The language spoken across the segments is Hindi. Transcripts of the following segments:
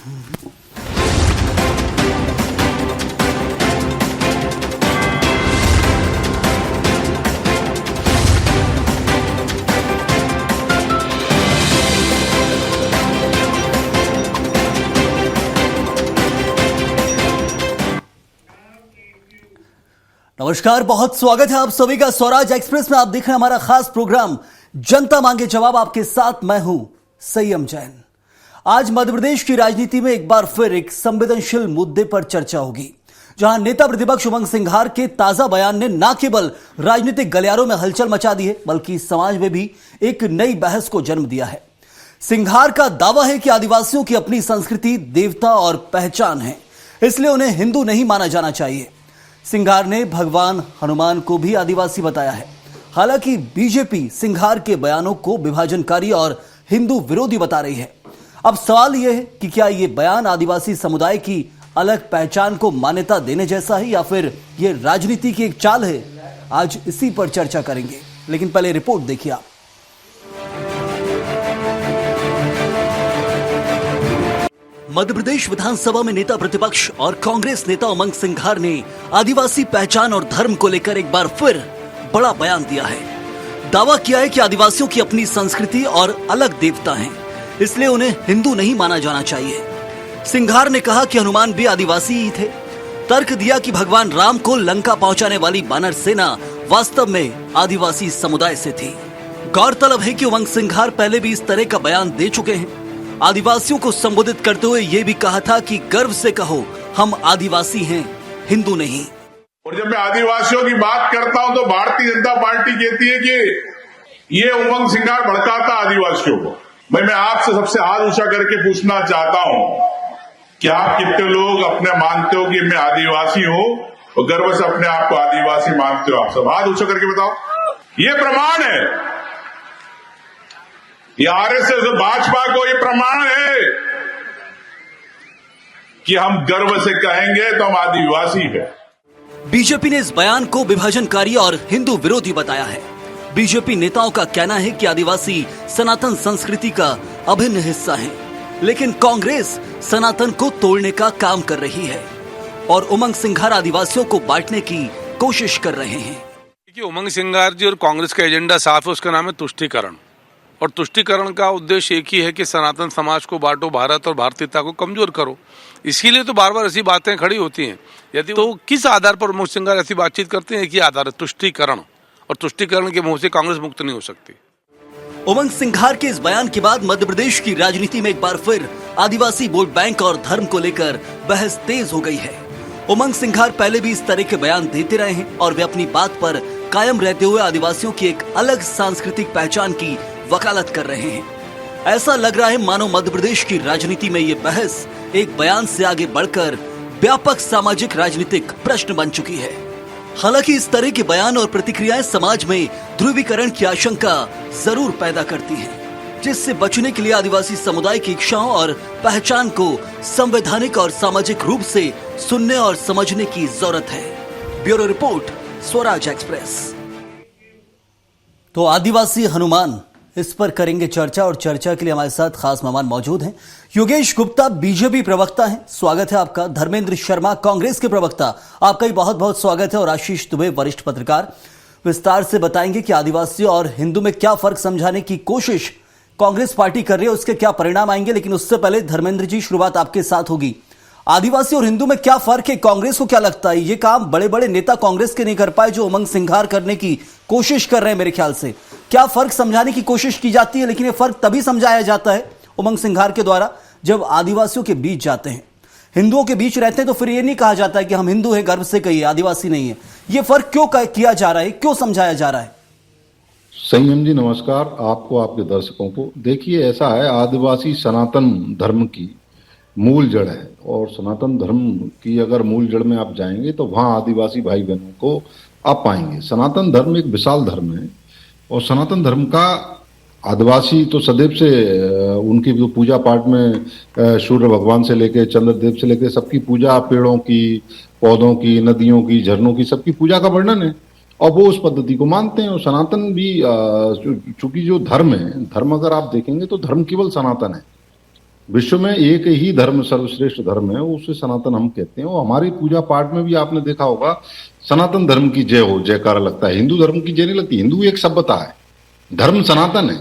नमस्कार, बहुत स्वागत है आप सभी का स्वराज एक्सप्रेस में। आप देख रहे हैं हमारा खास प्रोग्राम जनता मांगे जवाब। आपके साथ मैं हूं संयम जैन। आज मध्य प्रदेश की राजनीति में एक बार फिर एक संवेदनशील मुद्दे पर चर्चा होगी, जहां नेता प्रतिपक्ष उमंग सिंघार के ताजा बयान ने न केवल राजनीतिक गलियारों में हलचल मचा दी है, बल्कि समाज में भी एक नई बहस को जन्म दिया है। सिंघार का दावा है कि आदिवासियों की अपनी संस्कृति, देवता और पहचान है, इसलिए उन्हें हिंदू नहीं माना जाना चाहिए। सिंघार ने भगवान हनुमान को भी आदिवासी बताया है। हालांकि बीजेपी सिंघार के बयानों को विभाजनकारी और हिंदू विरोधी बता रही है। अब सवाल यह है कि क्या यह बयान आदिवासी समुदाय की अलग पहचान को मान्यता देने जैसा है या फिर यह राजनीति की एक चाल है? आज इसी पर चर्चा करेंगे, लेकिन पहले रिपोर्ट देखिए आप। मध्य प्रदेश विधानसभा में नेता प्रतिपक्ष और कांग्रेस नेता उमंग सिंघार ने आदिवासी पहचान और धर्म को लेकर एक बार फिर बड़ा बयान दिया है। दावा किया है कि आदिवासियों की अपनी संस्कृति और अलग देवता हैं, इसलिए उन्हें हिंदू नहीं माना जाना चाहिए। सिंघार ने कहा कि हनुमान भी आदिवासी ही थे। तर्क दिया कि भगवान राम को लंका पहुंचाने वाली बानर सेना वास्तव में आदिवासी समुदाय से थी। गौरतलब है कि उमंग सिंघार पहले भी इस तरह का बयान दे चुके हैं। आदिवासियों को संबोधित करते हुए यह भी कहा था कि गर्व से कहो, हम आदिवासी हैं, हिंदू नहीं। और जब मैं आदिवासियों की बात करता हूं तो भारतीय जनता पार्टी कहती है कि ये उमंग सिंघार भड़काता आदिवासियों को। मैं आपसे सबसे हाथ ऊंचा करके पूछना चाहता हूं कि आप कितने लोग अपने मानते हो कि मैं आदिवासी हूं और गर्व से अपने आप को आदिवासी मानते हो? आप सब हाथ ऊंचा करके बताओ। ये प्रमाण है, ये आरएसएस और भाजपा को ये प्रमाण है कि हम गर्व से कहेंगे तो हम आदिवासी हैं। बीजेपी ने इस बयान को विभाजनकारी और हिंदू विरोधी बताया है। बीजेपी नेताओं का कहना है कि आदिवासी सनातन संस्कृति का अभिन्न हिस्सा हैं, लेकिन कांग्रेस सनातन को तोड़ने का काम कर रही है और उमंग सिंघार आदिवासियों को बांटने की कोशिश कर रहे हैं। देखिए, उमंग सिंघार जी और कांग्रेस का एजेंडा साफ है, उसका नाम है तुष्टीकरण। और तुष्टीकरण का उद्देश्य एक ही है कि सनातन समाज को बांटो, भारत और भारतीयता को कमजोर करो। इसीलिए तो बार बार ऐसी बातें खड़ी होती हैं। यदि तो किस आधार पर उमंग सिंघार ऐसी बातचीत करते हैं कि आधार है तुष्टीकरण, और तुष्टीकरण के मुंह से कांग्रेस मुक्त नहीं हो सकती। उमंग सिंघार के इस बयान के बाद मध्य प्रदेश की राजनीति में एक बार फिर आदिवासी वोट बैंक और धर्म को लेकर बहस तेज हो गई है। उमंग सिंघार पहले भी इस तरह के बयान देते रहे हैं और वे अपनी बात पर कायम रहते हुए आदिवासियों की एक अलग सांस्कृतिक पहचान की वकालत कर रहे हैं। ऐसा लग रहा है मानो मध्य प्रदेश की राजनीति में ये बहस एक बयान से आगे बढ़कर व्यापक सामाजिक राजनीतिक प्रश्न बन चुकी है। हालांकि इस तरह के बयान और प्रतिक्रियाएं समाज में ध्रुवीकरण की आशंका जरूर पैदा करती हैं, जिससे बचने के लिए आदिवासी समुदाय की इच्छाओं और पहचान को संवैधानिक और सामाजिक रूप से सुनने और समझने की जरूरत है। Bureau report, Swaraj express. तो आदिवासी हनुमान, इस पर करेंगे चर्चा और चर्चा के लिए हमारे साथ खास मेहमान मौजूद हैं। योगेश गुप्ता बीजेपी प्रवक्ता हैं, स्वागत है आपका। धर्मेंद्र शर्मा कांग्रेस के प्रवक्ता, आपका भी बहुत बहुत स्वागत है। और आशीष दुबे वरिष्ठ पत्रकार, विस्तार से बताएंगे कि आदिवासी और हिंदू में क्या फर्क समझाने की कोशिश कांग्रेस पार्टी कर रही है, उसके क्या परिणाम आएंगे। लेकिन उससे पहले धर्मेंद्र जी, शुरुआत आपके साथ होगी। आदिवासी और हिंदू में क्या फर्क है, कांग्रेस को क्या लगता है? ये काम बड़े बड़े नेता कांग्रेस के नहीं कर पाए जो उमंग सिंघार करने की कोशिश कर रहे हैं। मेरे ख्याल से क्या फर्क समझाने की कोशिश की जाती है, लेकिन ये फर्क तभी समझाया जाता है उमंग सिंघार के द्वारा जब आदिवासियों के बीच जाते हैं। हिंदुओं के बीच रहते हैं तो फिर ये नहीं कहा जाता है कि हम हिंदू हैं, गर्व से कहिए, आदिवासी नहीं है। ये फर्क क्यों किया जा रहा है, क्यों समझाया जा रहा है? संयम जी नमस्कार, आपको, आपके दर्शकों को। देखिए, ऐसा है, आदिवासी सनातन धर्म की मूल जड़ है और सनातन धर्म की अगर मूल जड़ में आप जाएंगे तो वहां आदिवासी भाई बहनों को आप पाएंगे। सनातन धर्म एक विशाल धर्म है और सनातन धर्म का आदिवासी तो सदैव से उनकी जो पूजा पाठ में सूर्य भगवान से लेके चंद्रदेव से लेके सबकी पूजा, पेड़ों की, पौधों की, नदियों की, झरनों की, सबकी पूजा का वर्णन है और वो उस पद्धति को मानते हैं। और सनातन भी चूंकि जो धर्म है, धर्म अगर आप देखेंगे तो धर्म केवल सनातन है। विश्व में एक ही धर्म सर्वश्रेष्ठ धर्म है, उसे सनातन हम कहते हैं। और हमारी पूजा पाठ में भी आपने देखा होगा सनातन धर्म की जय हो जयकारा लगता है, हिंदू धर्म की जय नहीं लगती। हिंदू एक सभ्यता है, धर्म सनातन है।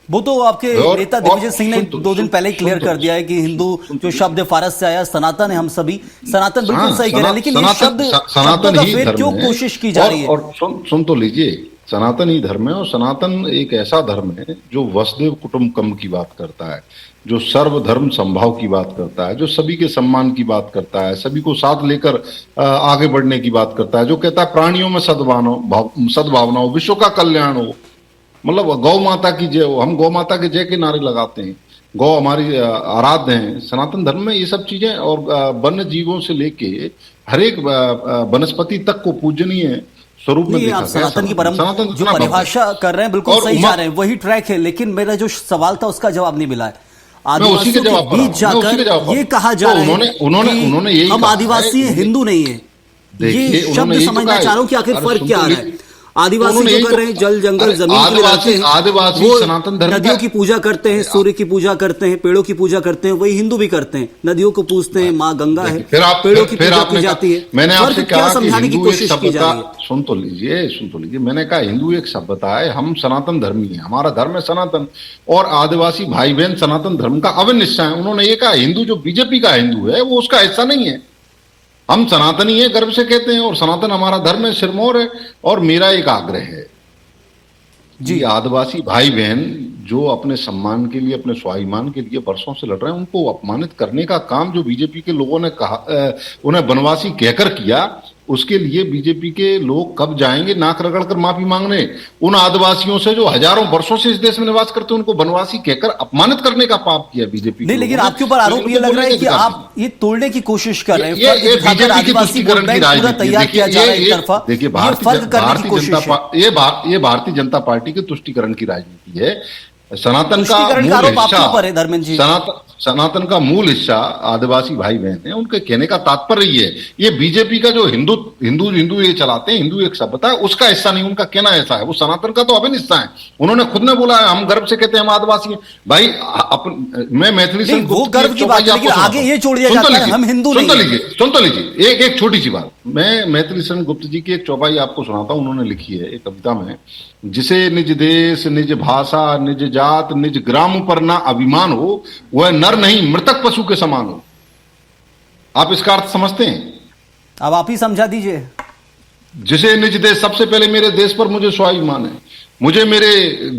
वो तो आपके नेता दिग्विजय सिंह ने 2 दिन पहले क्लियर कर दिया है कि हिंदू जो शब्द है फारस से आया, सनातन है हम सभी। सनातन बिल्कुल सही कह रहे हैं, लेकिन ये शब्द सनातन ही धर्म क्यों कोशिश की जा रही है? और सुन तो लीजिए, सनातन ही धर्म है। और सनातन एक ऐसा धर्म है जो वसुदेव कुटुंबकम की बात करता है, जो सर्वधर्म संभाव की बात करता है, जो सभी के सम्मान की बात करता है, सभी को साथ लेकर आगे बढ़ने की बात करता है, जो कहता है प्राणियों में सद्भावना हो, विश्व का कल्याण हो, मतलब गौ माता की जय हो। हम गौ माता के जय के नारे लगाते हैं, गौ हमारी आराध्य है। सनातन धर्म में ये सब चीजें और वन्य जीवों से लेके हर एक वनस्पति तक को पूजनीय स्वरूप में देखा। आप सनातन की परंपरा जो परिभाषा कर रहे हैं बिल्कुल सही जा रहे हैं, वही ट्रैक है। लेकिन मेरा जो सवाल था उसका जवाब नहीं मिला है। आदिवासियों के बीच जाकर ये कहा जा रहा है उन्होंने यही हम आदिवासी हिंदू नहीं है, ये शब्द समझना चाह रहा हूँ कि आखिर फर्क क्या आ रहा है। आदिवासी जो कर रहे हैं जल जंगल जमीन के लिए रहते हैं, आदिवासी सनातन धर्म नदियों की पूजा करते हैं, सूर्य की पूजा करते हैं, पेड़ों की पूजा करते हैं, वही हिंदू भी करते हैं। नदियों को पूजते हैं, माँ गंगा है, पेड़ों की पूजा की जाती है। मैंने आपसे कहा समझाने की कोशिश की जा रही है। सुन तो लीजिए, मैंने कहा हिंदू एक सभ्यता है, हम सनातन धर्मी है, हमारा धर्म है सनातन। और आदिवासी भाई बहन सनातन धर्म का अभिन्न हिस्सा है। उन्होंने ये कहा हिंदू जो बीजेपी का हिंदू है वो उसका हिस्सा नहीं है, हम सनातनी है, गर्व से कहते हैं। और सनातन हमारा धर्म है, सिरमौर है। और मेरा एक आग्रह है जी, आदिवासी भाई बहन जो अपने सम्मान के लिए, अपने स्वाभिमान के लिए वर्षों से लड़ रहे हैं, उनको अपमानित करने का काम जो बीजेपी के लोगों ने कहा, उन्हें वनवासी कहकर किया, उसके लिए बीजेपी के लोग कब जाएंगे नाक रगड़कर माफी मांगने? उन आदिवासियों से जो हजारों वर्षों से इस देश में निवास करते हैं, उनको वनवासी कहकर अपमानित करने का पाप किया बीजेपी नहीं। लेकिन आपके ऊपर आरोप ये लग रहा है कि आप ये तोड़ने की कोशिश कर रहे हैं। ये बीजेपी की तुष्टीकरण की राजनीति है। देखिए भारतीय जनता पार्टी की तुष्टीकरण की राजनीति है। सनातन का मूल हिस्सा, सनातन का मूल हिस्सा आदिवासी भाई बहन है, उनके कहने का तात्पर्य ये है, ये बीजेपी का जो हिंदू ये चलाते हैं, हिंदू एक सभ्यता है, उसका हिस्सा नहीं। उनका कहना ऐसा है, वो सनातन का तो अभिन्न हिस्सा है। उन्होंने खुद ने बोला है, हम गर्व से कहते हैं हम आदिवासी हैं। भाई मैं मैथिली संघ गुप्त गर्व की बात आगे ये छोड़ दिया जाता है, हम हिंदू नहीं। सुन तो लीजिए एक छोटी सी बात, मैं मैथिली संघ गुप्त जी की एक चौपाई आपको सुनाता हूं। उन्होंने लिखी है एक कविता में, जिसे निज देश निज भाषा निज जात निज ग्राम पर ना अभिमान हो, वह नर नहीं मृतक पशु के समान हो। आप इसका अर्थ समझते हैं? अब आप ही समझा दीजिए। जिसे निज देश, सबसे पहले मेरे देश पर मुझे स्वाभिमान है, मुझे मेरे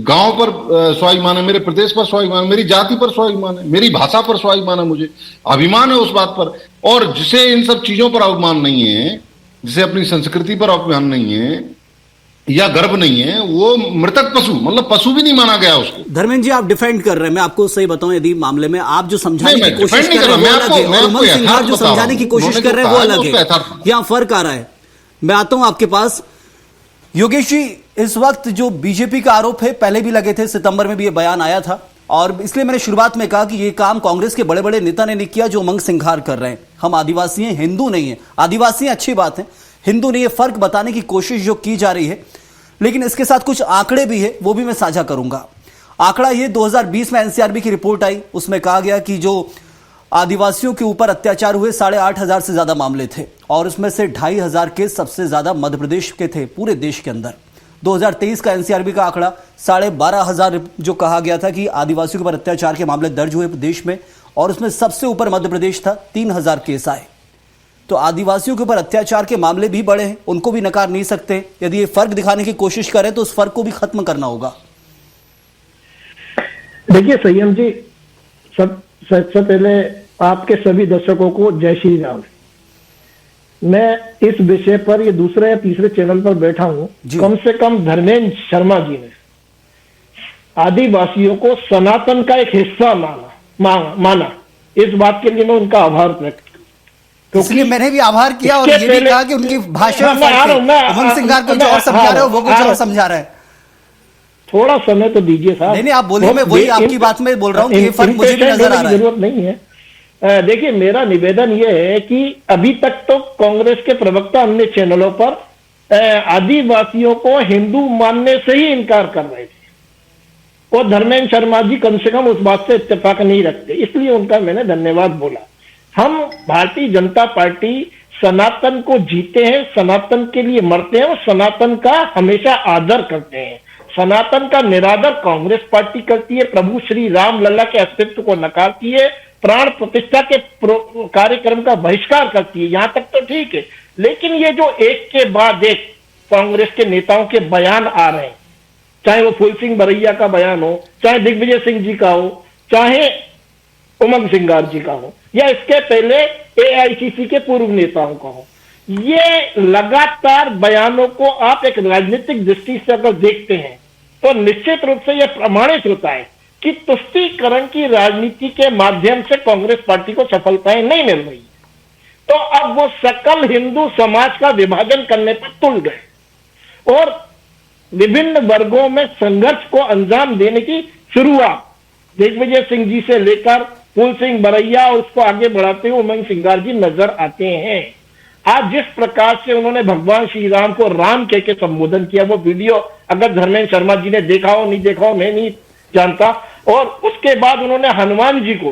गांव पर स्वाभिमान है, मेरे प्रदेश पर स्वाभिमान है, मेरी जाति पर स्वाभिमान है, मेरी भाषा पर स्वाभिमान है, मुझे अभिमान है उस बात पर। और जिसे इन सब चीजों पर अभिमान नहीं है, जिसे अपनी संस्कृति पर अभिमान नहीं है या गर्व नहीं है, वो मृतक पशु, मतलब पशु भी नहीं माना गया उसको। धर्मेंद्र जी आप डिफेंड कर रहे हैं, मैं आपको सही बताऊं, यदि मामले में आप जो समझाने की कोशिश कर रहे हैं वो अलग है, और उमंग सिंघार जो समझाने की कोशिश कर रहे हैं वो अलग है, यहाँ फर्क आ रहा है। मैं आता हूं आपके पास। योगेश जी, इस वक्त जो बीजेपी का आरोप है, पहले भी लगे थे, सितंबर में भी ये बयान आया था, और इसलिए मैंने शुरुआत में कहा कि ये काम कांग्रेस के बड़े बड़े नेता ने नहीं किया जो उमंग सिंघार कर रहे हैं। हम आदिवासी हैं, हिंदू नहीं है। आदिवासी अच्छी बात है, हिंदू नहीं है, फर्क बताने की कोशिश जो की जा रही है। लेकिन इसके साथ कुछ आंकड़े भी है, वो भी मैं साझा करूंगा। आंकड़ा ये 2020 में एनसीआरबी की रिपोर्ट आई, उसमें कहा गया कि जो आदिवासियों के ऊपर अत्याचार हुए 8,500 से ज्यादा मामले थे, और उसमें से 2,500 केस सबसे ज्यादा मध्य प्रदेश के थे पूरे देश के अंदर। 2023 का एनसीआरबी का आंकड़ा 12,500 जो कहा गया था कि आदिवासियों के ऊपर अत्याचार के मामले दर्ज हुए देश में, और उसमें सबसे ऊपर मध्य प्रदेश था, 3,000 केस आए। तो आदिवासियों के ऊपर अत्याचार के मामले भी बड़े हैं, उनको भी नकार नहीं सकते। यदि ये फर्क दिखाने की कोशिश करें तो उस फर्क को भी खत्म करना होगा। देखिए संयम जी, सबसे पहले आपके सभी दर्शकों को जय श्री राम। मैं इस विषय पर ये दूसरे या तीसरे चैनल पर बैठा हूं, कम से कम धर्मेंद्र शर्मा जी ने आदिवासियों को सनातन का एक हिस्सा माना। इस बात के लिए मैं उनका आभार व्यक्त, इसलिए मैंने भी आभार किया और ये भी कहा कि उनकी भाषा उमंग सिंघार कुछ और समझा रहे हो, वो कुछ और समझा रहे हैं। थोड़ा समय तो दीजिए साहब। नहीं आप बोलिए, मैं वही आपकी बात में बोल रहा हूँ कि ये फर्क मुझे भी नजर आ रहा है। जरूरत नहीं है। देखिए मेरा निवेदन ये है कि अभी तक तो कांग्रेस के प्रवक्ता अन्य चैनलों पर आदिवासियों को हिंदू मानने से ही इनकार कर रहे थे। और धर्मेंद्र शर्मा जी कम से कम उस बात से इत्तेफाक नहीं रखते, इसलिए उनका मैंने धन्यवाद बोला। हम भारतीय जनता पार्टी सनातन को जीते हैं, सनातन के लिए मरते हैं और सनातन का हमेशा आदर करते हैं। सनातन का निरादर कांग्रेस पार्टी करती है, प्रभु श्री राम लल्ला के अस्तित्व को नकारती है, प्राण प्रतिष्ठा के कार्यक्रम का बहिष्कार करती है। यहां तक तो ठीक है, लेकिन ये जो एक के बाद एक कांग्रेस के नेताओं के बयान आ रहे हैं, चाहे वो फूल सिंह बरैया का बयान हो, चाहे दिग्विजय सिंह जी का हो, चाहे उमंग सिंघार जी का हो, या इसके पहले एआईसीसी के पूर्व नेताओं का हो, ये लगातार बयानों को आप एक राजनीतिक दृष्टि से अगर देखते हैं तो निश्चित रूप से यह प्रमाणित होता है कि तुष्टीकरण की राजनीति के माध्यम से कांग्रेस पार्टी को सफलताएं नहीं मिल रही। तो अब वो सकल हिंदू समाज का विभाजन करने पर तुल गए और विभिन्न वर्गों में संघर्ष को अंजाम देने की शुरुआत दिग्विजय सिंह जी से लेकर फूल सिंह बरैया और उसको आगे बढ़ाते हुए उमंग सिंघार जी नजर आते हैं। आज जिस प्रकार से उन्होंने भगवान श्री राम को राम कह के संबोधन किया, वो वीडियो अगर धर्मेंद्र शर्मा जी ने देखा हो नहीं देखा हो मैं नहीं जानता, और उसके बाद उन्होंने हनुमान जी को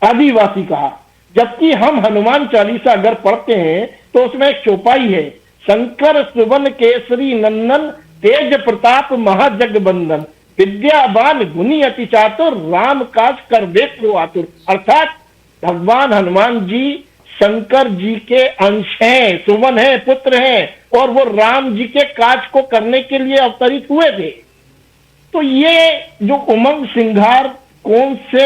आदिवासी कहा, जबकि हम हनुमान चालीसा अगर पढ़ते हैं तो उसमें एक चौपाई है, शंकर सुवन केसरी नंदन तेज प्रताप महाजगबंदन विद्यावान गुणी अति चातुर राम काज कर वेत्रो आतुर। अर्थात भगवान हनुमान जी शंकर जी के अंश हैं, सुवन है, पुत्र हैं, और वो राम जी के काज को करने के लिए अवतरित हुए थे। तो ये जो उमंग सिंघार कौन से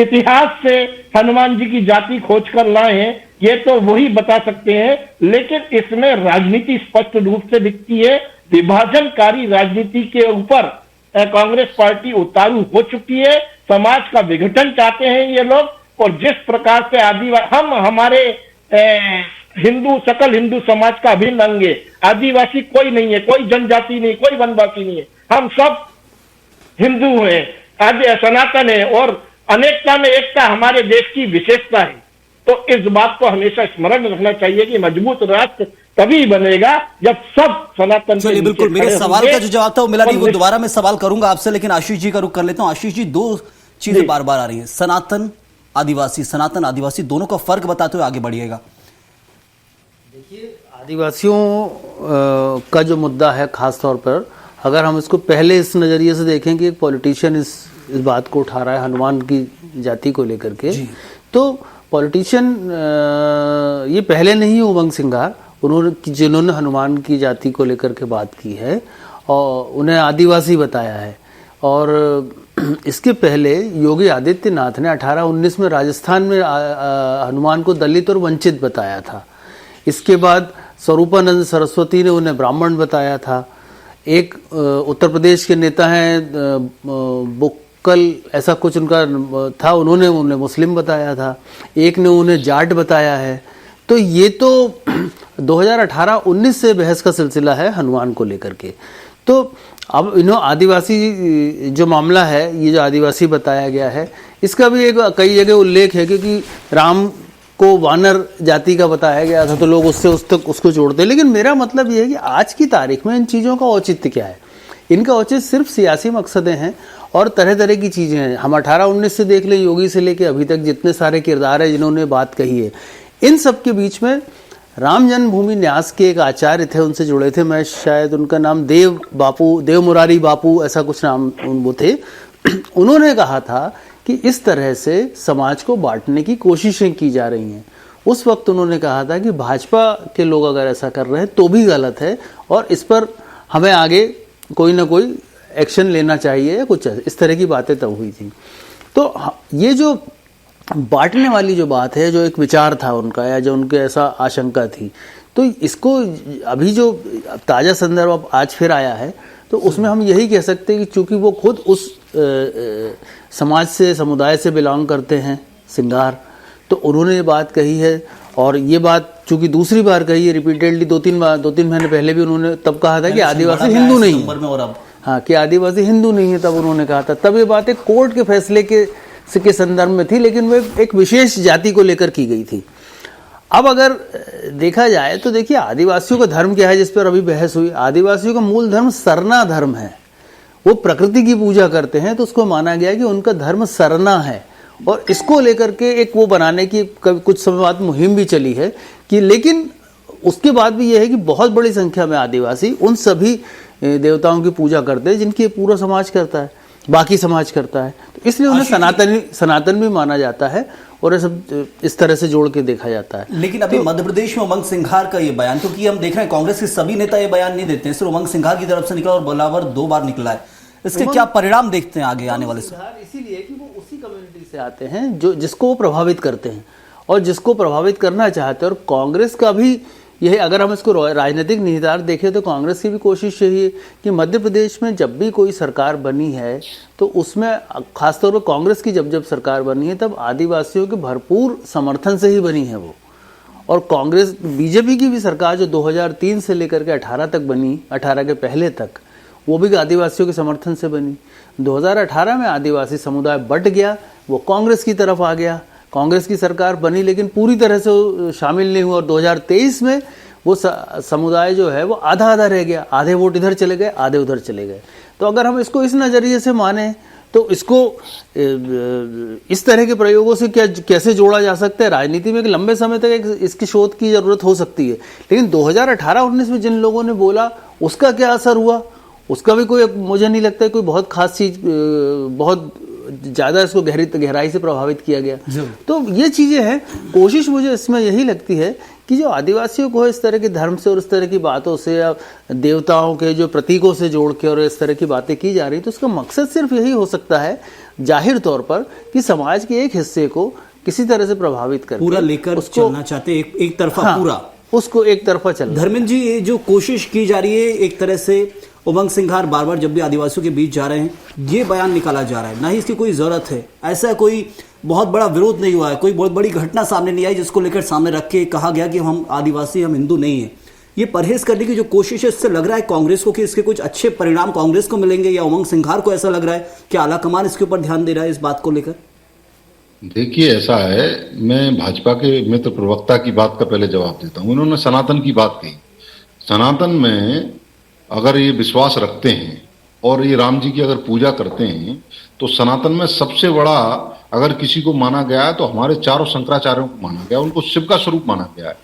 इतिहास से हनुमान जी की जाति खोज कर लाए हैं, ये तो वही बता सकते हैं, लेकिन इसमें राजनीति स्पष्ट रूप से दिखती है। विभाजनकारी राजनीति के ऊपर कांग्रेस पार्टी उतारू हो चुकी है, समाज का विघटन चाहते हैं ये लोग, और जिस प्रकार से हम हमारे हिंदू सकल हिंदू समाज का अभिन्न अंग है, आदिवासी कोई नहीं है, कोई जनजाति नहीं, कोई वनवासी नहीं है, हम सब हिंदू हैं, सनातन है, और अनेकता में एकता हमारे देश की विशेषता है। तो इस बात को हमेशा स्मरण रखना चाहिए कि मजबूत राष्ट्र तभी बनेगा जब सब सनातन। चलिए बिल्कुल, मेरे सवाल का जो जवाब था वो मिला नहीं, वो दोबारा मैं सवाल करूंगा आपसे, लेकिन आशीष जी का रुख कर लेता हूं। आशीष जी, दो चीजें बार बार आ रही हैं, सनातन आदिवासी दोनों का फर्क बताते हुए आगे बढ़िएगा। देखिए, आदिवासियों का जो मुद्दा है खास तौर पर, अगर हम इसको पहले इस नजरिए से देखें कि एक पॉलिटिशियन इस बात को उठा रहा है हनुमान की जाति को लेकर के, तो पॉलिटिशियन ये पहले नहीं उमंग सिंघार, उन्होंने जिन्होंने हनुमान की जाति को लेकर के बात की है और उन्हें आदिवासी बताया है। और इसके पहले योगी आदित्यनाथ ने 1819 में राजस्थान में हनुमान को दलित और वंचित बताया था। इसके बाद स्वरूपानंद सरस्वती ने उन्हें ब्राह्मण बताया था। एक उत्तर प्रदेश के नेता हैं बुक्कल, ऐसा कुछ उनका था, उन्होंने उन्हें मुस्लिम बताया था। एक ने उन्हें जाट बताया है। तो ये तो 2018-19 से बहस का सिलसिला है हनुमान को लेकर के। तो अब आदिवासी जो मामला है, ये जो आदिवासी बताया गया है, इसका भी एक कई जगह उल्लेख है, क्योंकि राम को वानर जाति का बताया गया था तो लोग उससे उसको जोड़ते हैं। लेकिन मेरा मतलब ये है कि आज की तारीख में इन चीज़ों का औचित्य क्या है? इनका औचित्य सिर्फ सियासी मकसदें हैं और तरह तरह की चीज़ें हैं। हम 18-19 से देख लें, योगी से लेके अभी तक जितने सारे किरदार हैं जिन्होंने बात कही है, इन सब के बीच में राम जन्मभूमि न्यास के एक आचार्य थे, उनसे जुड़े थे, मैं शायद उनका नाम देव मुरारी बापू ऐसा कुछ नाम वो थे। उन्होंने कहा था कि इस तरह से समाज को बांटने की कोशिशें की जा रही हैं। उस वक्त उन्होंने कहा था कि भाजपा के लोग अगर ऐसा कर रहे हैं तो भी गलत है और इस पर हमें आगे कोई ना कोई एक्शन लेना चाहिए, कुछ इस तरह की बातें तब हुई थी। तो ये जो बांटने वाली जो बात है, जो एक विचार था उनका या जो उनके ऐसा आशंका थी, तो इसको अभी जो ताज़ा संदर्भ आज फिर आया है तो उसमें हम यही कह सकते हैं कि चूंकि वो खुद उस समाज से, समुदाय से बिलोंग करते हैं सिंघार, तो उन्होंने ये बात कही है। और ये बात चूंकि दूसरी बार कही है रिपीटेडली, दो तीन महीने पहले भी उन्होंने तब कहा था कि आदिवासी हिंदू नहीं है, हाँ कि आदिवासी हिंदू नहीं है, तब उन्होंने कहा था। तब ये बातें कोर्ट के फैसले के संदर्भ में थी, लेकिन वो एक विशेष जाति को लेकर की गई थी। अब अगर देखा जाए तो देखिए आदिवासियों का धर्म क्या है जिस पर अभी बहस हुई। आदिवासियों का मूल धर्म सरना धर्म है। वो प्रकृति की पूजा करते हैं, तो उसको माना गया कि उनका धर्म सरना है। और इसको लेकर के एक वो बनाने की कुछ समय बाद मुहिम भी चली है कि, लेकिन उसके बाद भी यह है कि बहुत बड़ी संख्या में आदिवासी उन सभी देवताओं की पूजा करते हैं जिनकी पूरा समाज करता है, बाकी समाज करता है। तो इसलिए उन्हें सनातन भी माना जाता है और ये सब इस तरह से जोड़ के देखा जाता है। लेकिन अभी मध्य प्रदेश में उमंग सिंघार का ये बयान, क्योंकि हम देख रहे हैं कांग्रेस के सभी नेता ये बयान नहीं देते हैं, सिर्फ उमंग सिंघार की तरफ से निकला और बलावर 2 बार निकला है। इसके क्या परिणाम देखते हैं आगे आने वाले समय? इसीलिए कि वो उसी कम्युनिटी से आते हैं जो जिसको वो प्रभावित करते हैं और जिसको प्रभावित करना चाहते हैं। और कांग्रेस का भी यही, अगर हम इसको राजनीतिक निहितार्थ देखें तो कांग्रेस की भी कोशिश यही है कि मध्य प्रदेश में जब भी कोई सरकार बनी है तो उसमें खासतौर पर कांग्रेस की जब सरकार बनी है तब आदिवासियों के भरपूर समर्थन से ही बनी है वो। और कांग्रेस बीजेपी की भी सरकार जो 2003 से लेकर के 18 तक बनी, 18 के पहले तक, वो भी आदिवासियों के समर्थन से बनी। 2018 में आदिवासी समुदाय बट गया, वो कांग्रेस की तरफ आ गया, कांग्रेस की सरकार बनी लेकिन पूरी तरह से शामिल नहीं हुआ। और 2023 में वो समुदाय जो है वो आधा आधा रह गया, आधे वोट इधर चले गए, आधे उधर चले गए। तो अगर हम इसको इस नज़रिए से माने तो इसको इस तरह के प्रयोगों से कैसे जोड़ा जा सकता है? राजनीति में एक लंबे समय तक इसकी शोध की जरूरत हो सकती है, लेकिन 2018-19 में जिन लोगों ने बोला उसका क्या असर हुआ, उसका भी कोई, मुझे नहीं लगता है कोई बहुत खास चीज, बहुत ज्यादा इसको गहराई से प्रभावित किया गया। तो ये चीजें हैं। कोशिश मुझे इसमें यही लगती है कि जो आदिवासियों को इस तरह के धर्म से और इस तरह की बातों से या देवताओं के जो प्रतीकों से जोड़ के और इस तरह की बातें की जा रही, तो उसका मकसद सिर्फ यही हो सकता है जाहिर तौर पर कि समाज के एक हिस्से को किसी तरह से प्रभावित कर पूरा लेकर चलना चाहते, एक तरफा। हाँ, पूरा उसको एक तरफा चलना। धर्मेंद्र जी, ये जो कोशिश की जा रही है एक तरह से, उमंग सिंघार बार बार जब भी आदिवासियों के बीच जा रहे हैं ये बयान निकाला जा रहा है, ना ही इसकी कोई जरूरत है, ऐसा कोई बहुत बड़ा विरोध नहीं हुआ है, कोई बहुत बड़ी घटना सामने नहीं आई जिसको लेकर सामने रख के कहा गया कि हम आदिवासी, हम हिंदू नहीं है। ये परहेज करने की जो कोशिश है, इससे लग रहा है कांग्रेस को कि इसके कुछ अच्छे परिणाम कांग्रेस को मिलेंगे, या उमंग सिंघार को ऐसा लग रहा है कि आला कमान इसके ऊपर ध्यान दे रहा है इस बात को लेकर? देखिए, ऐसा है, मैं भाजपा के मित्र प्रवक्ता की बात का पहले जवाब देता हूं। उन्होंने सनातन की बात कही। सनातन में अगर ये विश्वास रखते हैं और ये राम जी की अगर पूजा करते हैं तो सनातन में सबसे बड़ा अगर किसी को माना गया है तो हमारे चारों शंकराचार्यों को माना गया, उनको शिव का स्वरूप माना गया है।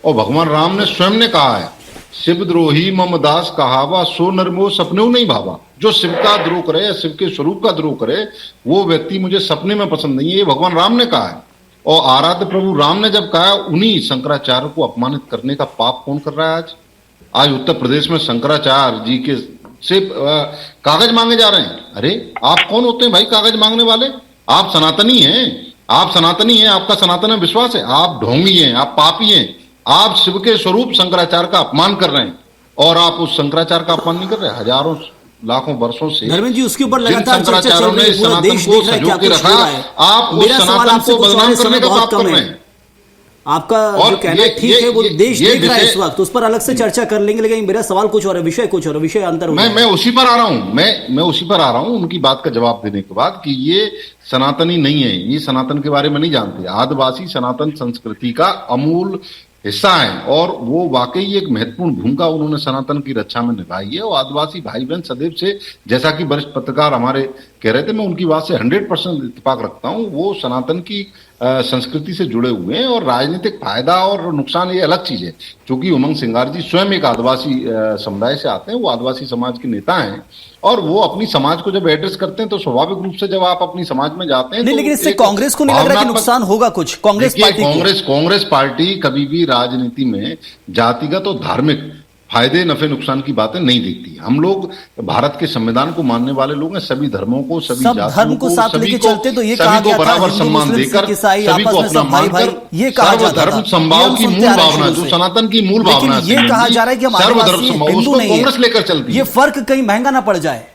और भगवान राम ने स्वयं ने कहा है, शिव द्रोही मम दास कहावा सो नरमो सपने नहीं भावा। जो शिव का द्रोह करे या शिव के स्वरूप का द्रोह करे वो व्यक्ति मुझे सपने में पसंद नहीं है, ये भगवान राम ने कहा है। और आराध्य प्रभु राम ने जब कहा, उन्हीं शंकराचार्य को अपमानित करने का पाप कौन कर रहा है? आज उत्तर प्रदेश में शंकराचार्य जी के से कागज मांगे जा रहे हैं। अरे आप कौन होते हैं भाई कागज मांगने वाले? आप सनातनी हैं, आप सनातनी हैं, आपका सनातन में विश्वास है। आप ढोंगी हैं, आप पापी हैं, आप शिव के स्वरूप शंकराचार्य का अपमान कर रहे हैं। और आप उस शंकराचार्य का अपमान नहीं कर रहे। हजारों लाखों वर्षों से धर्मेंद्र जी उसके ऊपर लगातार शंकराचार्यों ने सनातन को संजो के रखा, आप उस सनातन को बदनाम करने का पाप कर रहे हैं। आपका जो कहना ठीक है, वो देश देख रहा है इस वक्त, उस पर अलग से चर्चा कर लेंगे, लेकिन मेरा सवाल कुछ और है, विषय कुछ और, विषय अंतर। मैं उसी पर आ रहा हूं, मैं उसी पर आ रहा हूं उनकी बात का जवाब देने के बाद कि ये सनातनी नहीं है, ये सनातन के बारे में नहीं जानते। आदिवासी सनातन संस्कृति का अमूल हिस्सा है और वो वाकई एक महत्वपूर्ण भूमिका उन्होंने सनातन की रक्षा में निभाई है। और आदिवासी भाई बहन सदैव से, जैसा कि वरिष्ठ पत्रकार हमारे कह रहे थे, मैं उनकी बात से 100% इत्तेफाक रखता हूं। वो सनातन की संस्कृति से जुड़े हुए हैं और राजनीतिक फायदा और नुकसान ये अलग चीज है। क्योंकि उमंग सिंघार जी स्वयं एक आदिवासी समुदाय से आते हैं, वो आदिवासी समाज के नेता हैं और वो अपनी समाज को जब एड्रेस करते हैं तो स्वाभाविक रूप से जब आप अपनी समाज में जाते हैं नहीं, लेकिन इससे कांग्रेस को नहीं लग रहा कि नुकसान होगा कुछ? कांग्रेस पार्टी कभी भी राजनीति में जातिगत और धार्मिक फायदे नफे नुकसान की बातें नहीं देखती। हम लोग भारत के संविधान को मानने वाले लोग हैं, सभी धर्मों को, सभी धर्म को साथ लेके चलते, तो ये कहा गया था बराबर सम्मान देकर सभी को अपना मानकर ये कहा जाता था, सर्वधर्म समभाव की मूल भावना, जो सनातन की मूल भावना, ये कहा जा रहा है कि हम सर्वधर्म समभाव, उसको कांग्रेस लेकर चलती है। ये फर्क कहीं महंगा ना पड़ जाए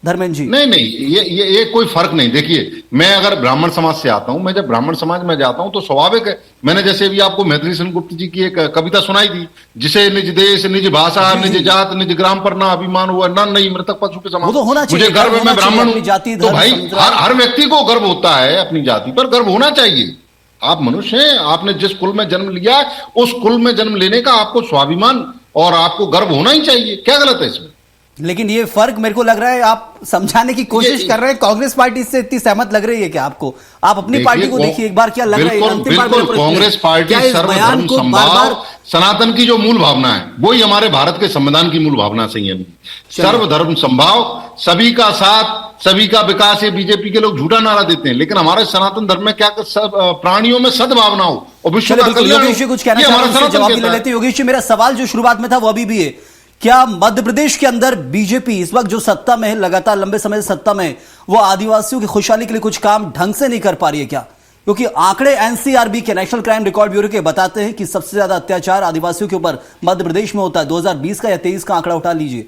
धर्मेंद्र जी? नहीं, ये कोई फर्क नहीं। देखिए, मैं अगर ब्राह्मण समाज से आता हूं, मैं जब ब्राह्मण समाज में जाता हूं तो स्वाभाविक है, मैंने जैसे अभी आपको मैथिली सेनगुप्त जी की एक कविता सुनाई थी, जिसे निज देश निज भाषा निज जात निज ग्राम पर ना अभिमान हुआ, ना नहीं मृतक पशु के समान। मुझे गर्व है, मैं ब्राह्मण हूं। तो भाई हर व्यक्ति को गर्व होता है, अपनी जाति पर गर्व होना चाहिए। आप मनुष्य हैं, आपने जिस कुल में जन्म लिया उस कुल में जन्म लेने का आपको स्वाभिमान और आपको गर्व होना ही चाहिए। क्या गलत है इसमें? लेकिन ये फर्क मेरे को लग रहा है आप समझाने की कोशिश कर रहे हैं। कांग्रेस पार्टी से इतनी सहमत लग रही है क्या आपको? आप अपनी पार्टी को देखिए एक बार, क्या लग रहा है अंतिम बार? बिल्कुल, कांग्रेस पार्टी सर्वधर्म समभाव सनातन की जो मूल भावना है वही हमारे भारत के संविधान की मूल भावना संयम, सर्वधर्म समभाव, सभी का साथ, सभी का विकास। ये बीजेपी के लोग झूठा नारा देते हैं, लेकिन हमारे सनातन धर्म में क्या प्राणियों में सद्भावना हो और विश्व का कल्याण। योगेश जी कुछ कहना चाह रहे हैं, जवाब ले लेते हैं। योगेश जी, मेरा सवाल जो शुरुआत में था वो अभी भी है, क्या मध्य प्रदेश के अंदर बीजेपी इस वक्त जो सत्ता में है, लगातार लंबे समय से सत्ता में, वो आदिवासियों की खुशहाली के लिए कुछ काम ढंग से नहीं कर पा रही है क्या? क्योंकि आंकड़े एनसीआरबी के, नेशनल क्राइम रिकॉर्ड ब्यूरो के, बताते हैं कि सबसे ज्यादा अत्याचार आदिवासियों के ऊपर मध्य प्रदेश में होता है। 2020 का या 23 का आंकड़ा उठा लीजिए,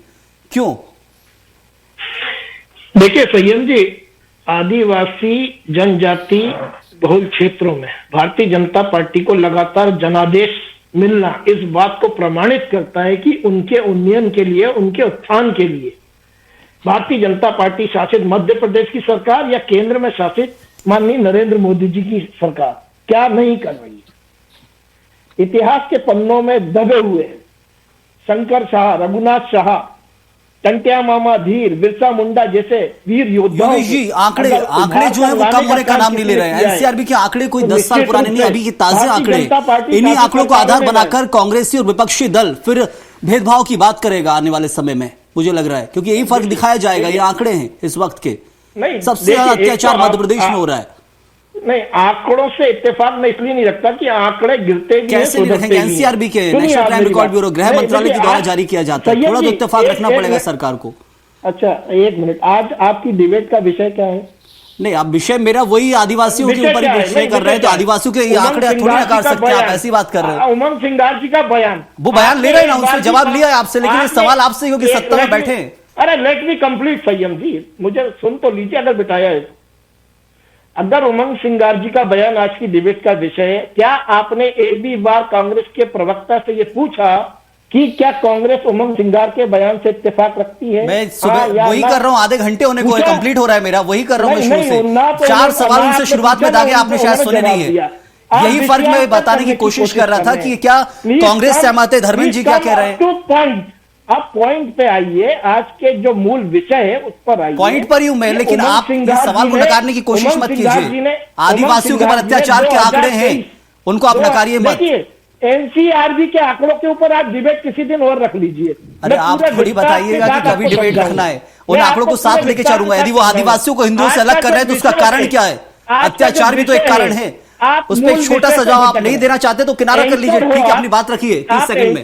क्यों? देखिए संयम जी, आदिवासी जनजाति बहुल क्षेत्रों में भारतीय जनता पार्टी को लगातार जनादेश मिलना इस बात को प्रमाणित करता है कि उनके उन्नयन के लिए, उनके उत्थान के लिए भारतीय जनता पार्टी शासित मध्य प्रदेश की सरकार या केंद्र में शासित माननीय नरेंद्र मोदी जी की सरकार क्या नहीं कर रही है। इतिहास के पन्नों में दबे हुए शंकर शाह, रघुनाथ शाह, टंटिया मामा धीर, बिरसा मुंडा जैसे वीर योद्धाओं जी आंकड़े जो है वो कम होने का नाम नहीं ले रहे हैं। एनसीआरबी के आंकड़े कोई 10 साल पुराने नहीं, अभी के ताजे आंकड़े। इन्हीं आंकड़ों को आधार बनाकर कांग्रेसी और विपक्षी दल फिर भेदभाव की बात करेगा आने वाले समय में, मुझे लग रहा है, क्योंकि यही फर्क दिखाया जाएगा। ये आंकड़े हैं इस वक्त के, सबसे ज्यादा अत्याचार मध्य प्रदेश में हो रहा है। नहीं, आंकड़ों से इत्तेफाक मैं इसलिए नहीं रखता कि आंकड़े गिरते भी कैसे नहीं रखेंगे? एनसीआरबी के, नेशनल क्राइम रिकॉर्ड ब्यूरो, गृह मंत्रालय के द्वारा जारी किया जाता है। थोड़ा तो इत्तेफाक रखना पड़ेगा सरकार को। अच्छा एक मिनट, आज आपकी डिबेट का विषय क्या है? नहीं, अब विषय मेरा वही आदिवासियों के ऊपर ही विषय कर रहे हैं, तो आदिवासियों के आंकड़े थोड़ी ना काट सकते, आप ऐसी बात कर रहे हैं। उमंग सिंघार जी का बयान, वो बयान ले रहे हैं ना, उसने जवाब लिया है आपसे, लेकिन ये सवाल आपसे क्योंकि सत्ता में बैठे हैं। अरे लेट मी कंप्लीट संयम जी, मुझे सुन तो लीजिए अगर बिठाया है। अगर उमंग सिंघार जी का बयान आज की डिबेट का विषय है, क्या आपने एक भी बार कांग्रेस के प्रवक्ता से ये पूछा कि क्या कांग्रेस उमंग सिंघार के बयान से इत्तेफाक रखती है? मैं सुबह वही कर रहा हूँ, आधे घंटे होने को कंप्लीट हो रहा है मेरा, वही कर रहा हूँ मैं शुरू से। 4 सवाल उनसे शुरुआत में दागे, आपने शायद सुने नहीं है। यही फर्क मैं बताने की कोशिश कर रहा था कि क्या कांग्रेस सहमत है, धर्मेंद्र जी क्या कह रहे हैं? आप पॉइंट पे आइए, आज के जो मूल विषय है उस पर आइए। पॉइंट पर ही हूं मैं, लेकिन आप इस सवाल को नकारने की कोशिश मत कीजिए। आदिवासियों के ऊपर अत्याचार के आंकड़े हैं, उनको आप नकारिए मत। एनसीआरबी के आंकड़ों के ऊपर आप डिबेट किसी दिन और रख लीजिए। अरे आप थोड़ी बताइएगा कि कभी डिबेट रखना है, उन आंकड़ों को साथ लेके चलूंगा। यदि वो आदिवासियों को हिंदुओं से अलग कर रहे हैं तो उसका कारण क्या है? अत्याचार भी तो एक कारण है। उसमें एक छोटा सा जवाब आप नहीं देना चाहते तो किनारा कर लीजिए, ठीक है, अपनी बात रखिए 30 सेकंड में।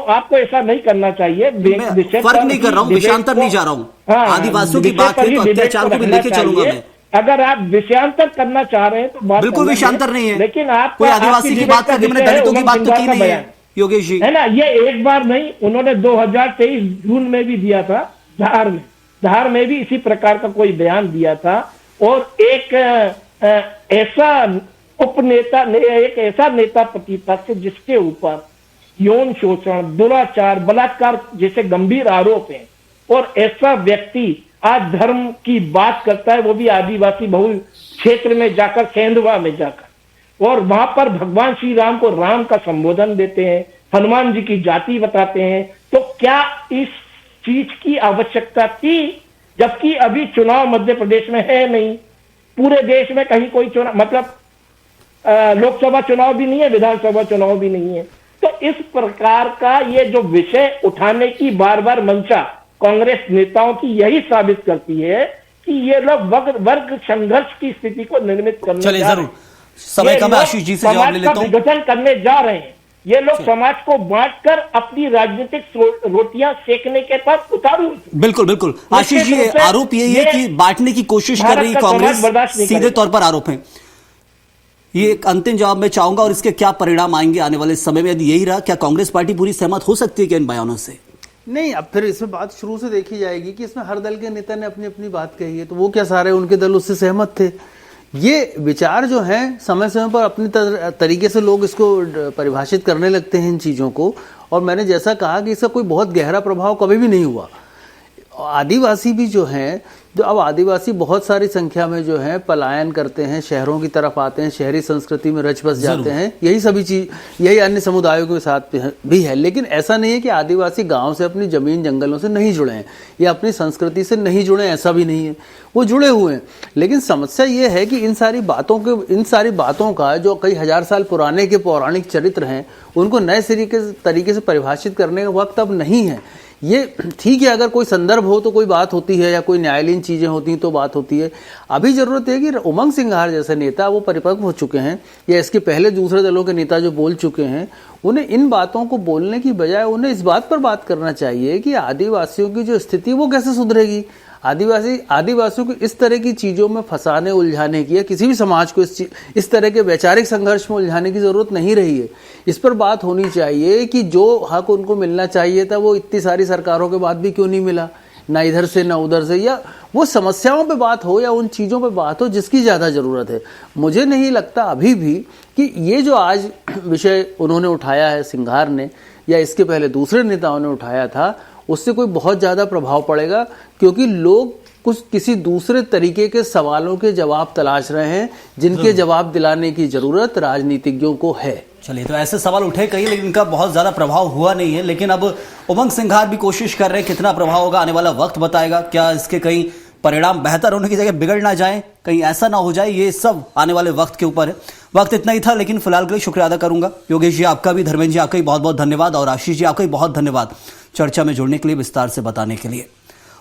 आपको ऐसा नहीं करना चाहिए। फर्क नहीं कर रहा हूँ, विषयांतर नहीं जा रहा हूँ। आदिवासियों की बात है तो अत्याचार को भी लेके चलूंगा मैं। अगर आप विषयांतर करना चाह रहे हैं तो बात बिल्कुल विषयांतर नहीं है, लेकिन आप कोई आदिवासी की बात करके मैंने दलितों की बात तो की नहीं है योगेश जी, है ना। ये एक बार नहीं, उन्होंने 2023 जून में भी दिया था, धार में भी इसी प्रकार का कोई बयान दिया था। और एक ऐसा उपनेता ने, एक ऐसा नेता प्रतिपक्ष जिसके ऊपर यौन शोषण, दुराचार, बलात्कार जैसे गंभीर आरोप हैं, और ऐसा व्यक्ति आज धर्म की बात करता है, वो भी आदिवासी बहुल क्षेत्र में जाकर, सेंधवा में जाकर, और वहां पर भगवान श्री राम को राम का संबोधन देते हैं, हनुमान जी की जाति बताते हैं। तो क्या इस चीज की आवश्यकता थी? जबकि अभी चुनाव मध्य प्रदेश में है नहीं, पूरे देश में कहीं कोई चुनाव, मतलब लोकसभा चुनाव भी नहीं है, विधानसभा चुनाव भी नहीं है। तो इस प्रकार का ये जो विषय उठाने की बार बार मंशा कांग्रेस नेताओं की यही साबित करती है कि ये लोग वर्ग संघर्ष की स्थिति को निर्मित करने, चलिए जरूर समय कम है, आशीष जी से जवाब ले लेता हूं। विघटन करने जा रहे हैं ये लोग, समाज को बांटकर अपनी राजनीतिक रोटियां सेकने के पास उतारू। बिल्कुल बिल्कुल आशीष जी, आरोप यही है कि बांटने की कोशिश कर रही कांग्रेस, सीधे तौर पर आरोप है। ये एक अंतिम जवाब मैं चाहूंगा, और इसके क्या परिणाम आएंगे आने वाले समय में? यदि यही रहा, क्या कांग्रेस पार्टी पूरी सहमत हो सकती है क्या इन बयानों से? नहीं, अब फिर इसमें बात शुरू से देखी जाएगी कि इसमें हर दल के नेता ने अपनी अपनी बात कही है, तो वो क्या सारे उनके दल उससे सहमत थे? ये विचार जो है समय समय पर अपनी तरीके से लोग इसको परिभाषित करने लगते हैं इन चीज़ों को, और मैंने जैसा कहा कि इसका कोई बहुत गहरा प्रभाव कभी भी नहीं हुआ। आदिवासी भी जो हैं जो अब आदिवासी बहुत सारी संख्या में जो है पलायन करते हैं, शहरों की तरफ आते हैं, शहरी संस्कृति में रच बस जाते हैं, यही सभी चीज, यही अन्य समुदायों के साथ भी है। लेकिन ऐसा नहीं है कि आदिवासी गांव से अपनी जमीन जंगलों से नहीं जुड़े हैं या अपनी संस्कृति से नहीं जुड़े, ऐसा भी नहीं है, वो जुड़े हुए हैं। लेकिन समस्या ये है कि इन सारी बातों का जो कई हजार साल पुराने के पौराणिक चरित्र हैं, उनको नए तरीके से परिभाषित करने का वक्त अब नहीं है। ये ठीक है, अगर कोई संदर्भ हो तो कोई बात होती है, या कोई न्यायालयीन चीजें होती हैं तो बात होती है। अभी जरूरत है कि उमंग सिंघार जैसे नेता, वो परिपक्व हो चुके हैं, या इसके पहले दूसरे दलों के नेता जो बोल चुके हैं, उन्हें इन बातों को बोलने की बजाय उन्हें इस बात पर बात करना चाहिए कि आदिवासियों की जो स्थिति वो कैसे सुधरेगी। आदिवासियों को इस तरह की चीजों में फंसाने, उलझाने की, या किसी भी समाज को इस तरह के वैचारिक संघर्ष में उलझाने की जरूरत नहीं रही है। इस पर बात होनी चाहिए कि जो हक उनको मिलना चाहिए था वो इतनी सारी सरकारों के बाद भी क्यों नहीं मिला, ना इधर से ना उधर से, या वो समस्याओं पे बात हो या उन चीजों पे बात हो जिसकी ज्यादा जरूरत है। मुझे नहीं लगता अभी भी कि ये जो आज विषय उन्होंने उठाया है सिंघार ने, या इसके पहले दूसरे नेताओं ने उठाया था, उससे कोई बहुत ज्यादा प्रभाव पड़ेगा, क्योंकि लोग किसी दूसरे तरीके के सवालों के जवाब तलाश रहे हैं, जिनके जवाब दिलाने की जरूरत राजनीतिज्ञों को है। चलिए, तो ऐसे सवाल उठे कई, लेकिन इनका बहुत ज्यादा प्रभाव हुआ नहीं है। लेकिन अब उमंग सिंघार भी कोशिश कर रहे हैं, कितना प्रभाव होगा आने वाला वक्त बताएगा। क्या इसके कई परिणाम बेहतर होने की जगह बिगड़ ना जाए, कहीं ऐसा ना हो जाए, ये सब आने वाले वक्त के ऊपर है। वक्त इतना ही था, लेकिन फिलहाल के लिए शुक्रिया अदा करूंगा। योगेश जी आपका भी, धर्मेंद्र जी आपका भी बहुत बहुत धन्यवाद, और आशीष जी आपका भी बहुत धन्यवाद चर्चा में जुड़ने के लिए, विस्तार से बताने के लिए।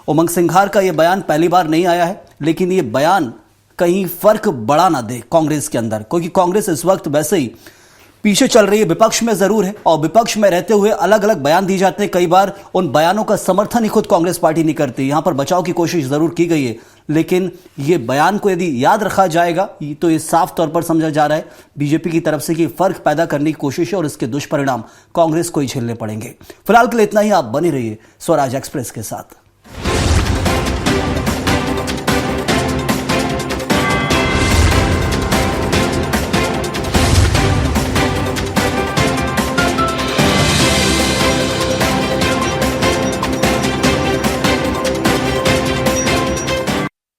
उमंग सिंघार का यह बयान पहली बार नहीं आया है, लेकिन यह बयान कहीं फर्क बढ़ा ना दे कांग्रेस के अंदर, क्योंकि कांग्रेस इस वक्त वैसे ही पीछे चल रही है, विपक्ष में जरूर है, और विपक्ष में रहते हुए अलग अलग बयान दिए जाते हैं। कई बार उन बयानों का समर्थन ही खुद कांग्रेस पार्टी नहीं करती। यहां पर बचाव की कोशिश जरूर की गई है, लेकिन ये बयान को यदि याद रखा जाएगा तो ये साफ तौर पर समझा जा रहा है बीजेपी की तरफ से कि फर्क पैदा करने की कोशिश है, और इसके दुष्परिणाम कांग्रेस को ही झेलने पड़ेंगे। फिलहाल के लिए इतना ही। आप बने रहिए स्वराज एक्सप्रेस के साथ।